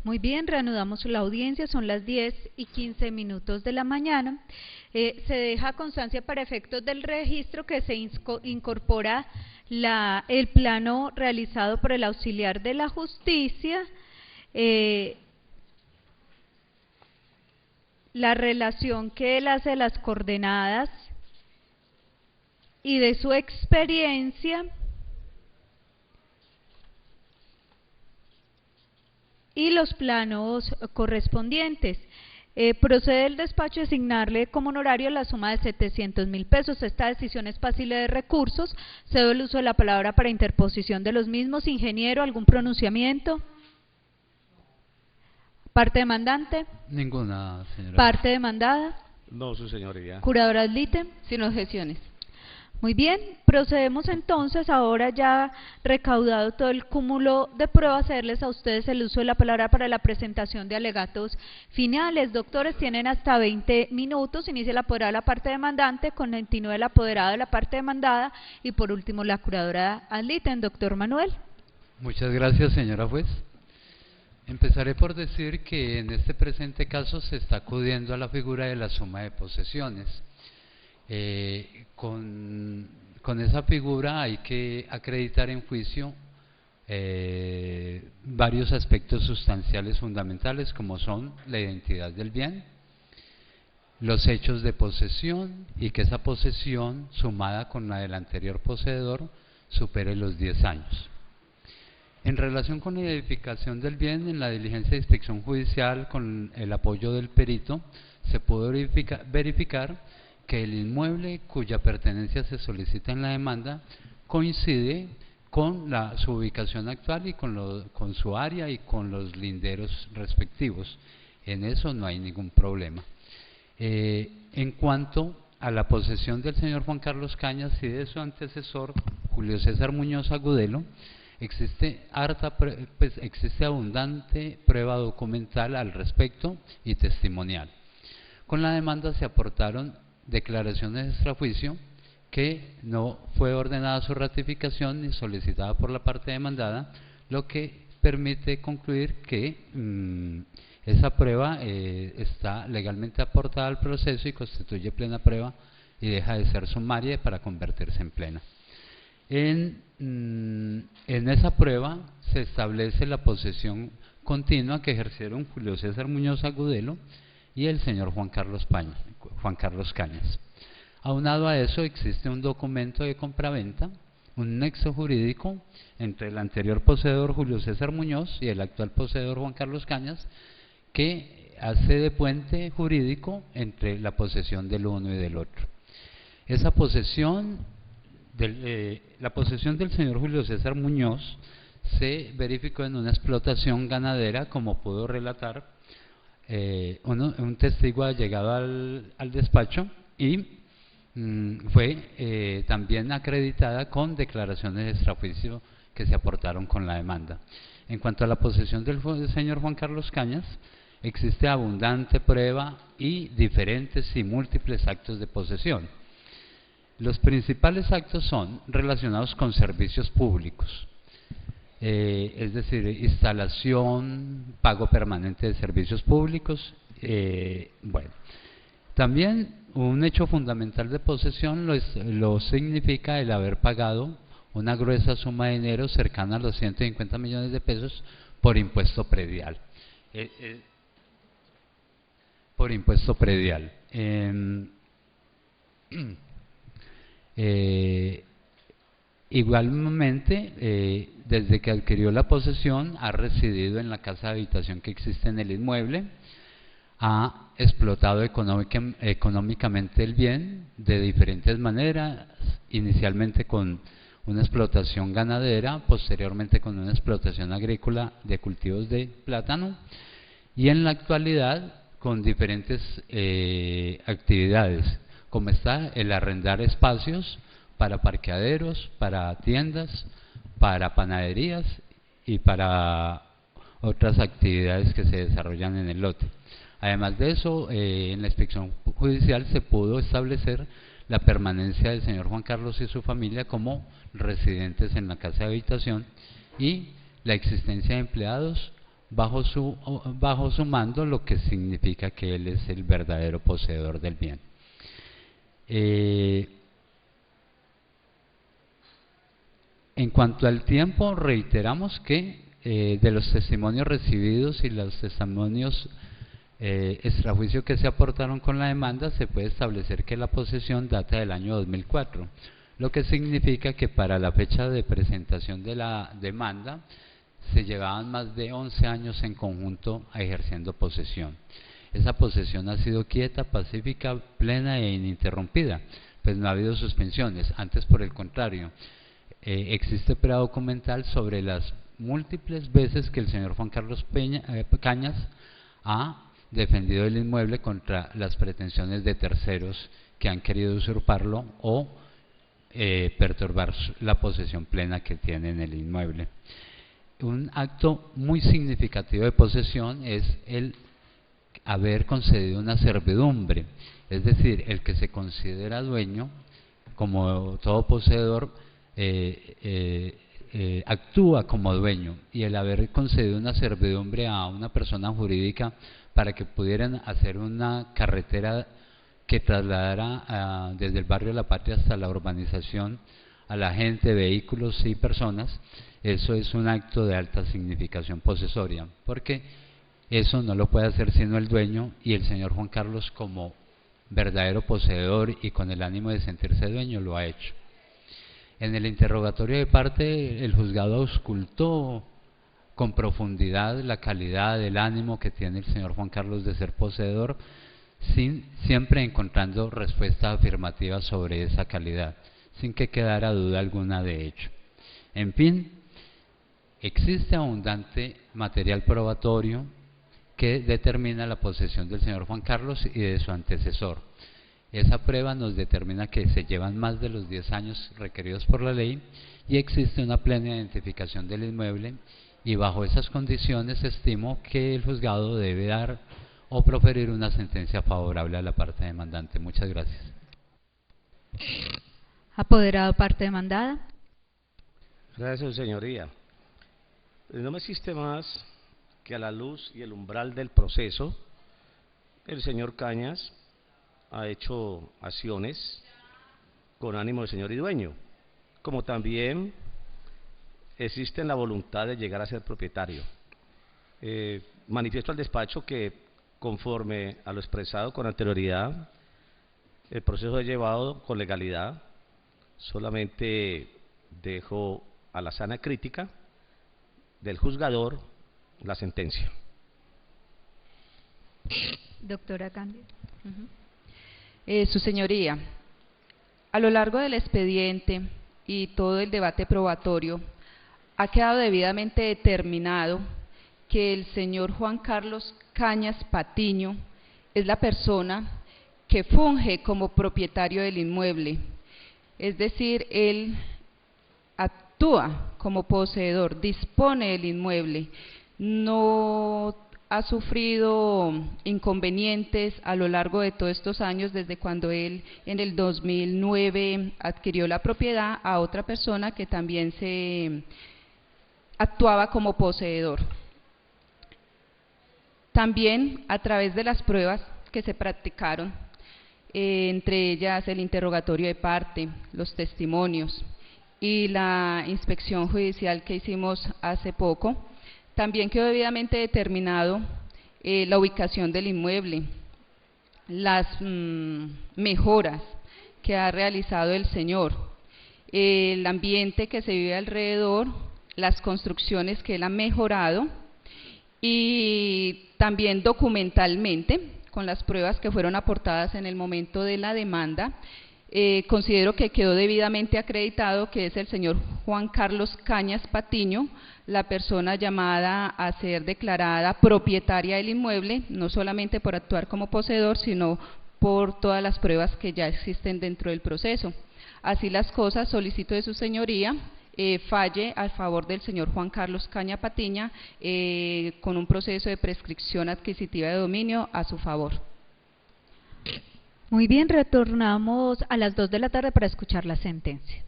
Muy bien, reanudamos la audiencia, son las 10:15 de la mañana. Se deja constancia para efectos del registro que se incorpora el plano realizado por el auxiliar de la justicia, la relación que él hace de las coordenadas y de su experiencia, y los planos correspondientes. Procede el despacho a asignarle como honorario la suma de 700.000 pesos. Esta decisión es pasible de recursos. Cedo el uso de la palabra para interposición de los mismos. Ingeniero, ¿algún pronunciamiento? ¿Parte demandante? Ninguna, señora. ¿Parte demandada? No, su señoría. ¿Curadora adlite? Sin objeciones. Muy bien, procedemos entonces, ahora ya recaudado todo el cúmulo de pruebas, a cederles a ustedes el uso de la palabra para la presentación de alegatos finales. Doctores, tienen hasta 20 minutos, inicia el apoderado de la parte demandante, continúa el apoderado de la parte demandada y por último la curadora adliten. Doctor Manuel. Muchas gracias, señora juez. Empezaré por decir que en este presente caso se está acudiendo a la figura de la suma de posesiones. Con esa figura hay que acreditar en juicio varios aspectos sustanciales fundamentales, como son la identidad del bien, los hechos de posesión y que esa posesión sumada con la del anterior poseedor supere los 10 años. En relación con la identificación del bien, en la diligencia de inspección judicial, con el apoyo del perito, se pudo verificar que el inmueble cuya pertenencia se solicita en la demanda coincide con su ubicación actual y con su área y con los linderos respectivos. En eso no hay ningún problema. En cuanto a la posesión del señor Juan Carlos Cañas y de su antecesor Julio César Muñoz Agudelo, existe abundante prueba documental al respecto y testimonial. Con la demanda se aportaron declaraciones extrajuicio que no fue ordenada su ratificación ni solicitada por la parte demandada, lo que permite concluir que esa prueba está legalmente aportada al proceso y constituye plena prueba y deja de ser sumaria para convertirse en plena. En esa prueba se establece la posesión continua que ejercieron Julio César Muñoz Agudelo y el señor Juan Carlos Cañas. Aunado a eso existe un documento de compraventa, un nexo jurídico entre el anterior poseedor Julio César Muñoz y el actual poseedor Juan Carlos Cañas, que hace de puente jurídico entre la posesión del uno y del otro. Esa posesión, la posesión del señor Julio César Muñoz se verificó en una explotación ganadera, como pudo relatar un testigo ha llegado al despacho y fue también acreditada con declaraciones extrajuicio que se aportaron con la demanda. En cuanto a la posesión del señor Juan Carlos Cañas, existe abundante prueba y diferentes y múltiples actos de posesión. Los principales actos son relacionados con servicios públicos, es decir, instalación, pago permanente de servicios públicos. También un hecho fundamental de posesión lo significa el haber pagado una gruesa suma de dinero cercana a los 150 millones de pesos por impuesto predial. Igualmente, desde que adquirió la posesión, ha residido en la casa de habitación que existe en el inmueble, ha explotado económicamente el bien de diferentes maneras, inicialmente con una explotación ganadera, posteriormente con una explotación agrícola de cultivos de plátano y en la actualidad con diferentes actividades, como está el arrendar espacios para parqueaderos, para tiendas, para panaderías y para otras actividades que se desarrollan en el lote. Además de eso, en la inspección judicial se pudo establecer la permanencia del señor Juan Carlos y su familia como residentes en la casa de habitación y la existencia de empleados bajo su mando, lo que significa que él es el verdadero poseedor del bien. En cuanto al tiempo, reiteramos que de los testimonios recibidos y los testimonios extrajuicio que se aportaron con la demanda, se puede establecer que la posesión data del año 2004, lo que significa que para la fecha de presentación de la demanda se llevaban más de 11 años en conjunto ejerciendo posesión. Esa posesión ha sido quieta, pacífica, plena e ininterrumpida, pues no ha habido suspensiones. Antes, por el contrario, existe prueba documental sobre las múltiples veces que el señor Juan Carlos Cañas ha defendido el inmueble contra las pretensiones de terceros que han querido usurparlo o perturbar la posesión plena que tiene en el inmueble. Un acto muy significativo de posesión es el haber concedido una servidumbre, es decir, el que se considera dueño, como todo poseedor, actúa como dueño, y el haber concedido una servidumbre a una persona jurídica para que pudieran hacer una carretera que trasladara desde el barrio de La Patria hasta la urbanización a la gente, vehículos y personas, eso es un acto de alta significación posesoria, porque eso no lo puede hacer sino el dueño, y el señor Juan Carlos, como verdadero poseedor y con el ánimo de sentirse dueño, lo ha hecho. En el interrogatorio de parte, el juzgado auscultó con profundidad la calidad del ánimo que tiene el señor Juan Carlos de ser poseedor, siempre encontrando respuesta afirmativa sobre esa calidad, sin que quedara duda alguna de ello. En fin, existe abundante material probatorio que determina la posesión del señor Juan Carlos y de su antecesor. Esa prueba nos determina que se llevan más de los 10 años requeridos por la ley y existe una plena identificación del inmueble, y bajo esas condiciones estimo que el juzgado debe dar o proferir una sentencia favorable a la parte demandante. Muchas gracias. Apoderado parte demandada. Gracias, señoría. No me existe más que a la luz y el umbral del proceso, el señor Cañas ha hecho acciones con ánimo de señor y dueño, como también existe la voluntad de llegar a ser propietario. Manifiesto al despacho que, conforme a lo expresado con anterioridad, el proceso es llevado con legalidad. Solamente dejo a la sana crítica del juzgador la sentencia. Doctora Cándida. Su señoría, a lo largo del expediente y todo el debate probatorio, ha quedado debidamente determinado que el señor Juan Carlos Cañas Patiño es la persona que funge como propietario del inmueble, es decir, él actúa como poseedor, dispone del inmueble, no ha sufrido inconvenientes a lo largo de todos estos años, desde cuando él en el 2009 adquirió la propiedad a otra persona que también se actuaba como poseedor. También a través de las pruebas que se practicaron, entre ellas el interrogatorio de parte, los testimonios y la inspección judicial que hicimos hace poco, también quedó debidamente determinado la ubicación del inmueble, las mejoras que ha realizado el señor, el ambiente que se vive alrededor, las construcciones que él ha mejorado, y también documentalmente, con las pruebas que fueron aportadas en el momento de la demanda, considero que quedó debidamente acreditado que es el señor Juan Carlos Cañas Patiño, la persona llamada a ser declarada propietaria del inmueble, no solamente por actuar como poseedor, sino por todas las pruebas que ya existen dentro del proceso. Así las cosas, solicito de su señoría falle a favor del señor Juan Carlos Cañas Patiño con un proceso de prescripción adquisitiva de dominio a su favor. Muy bien, retornamos a las 2 de la tarde para escuchar la sentencia.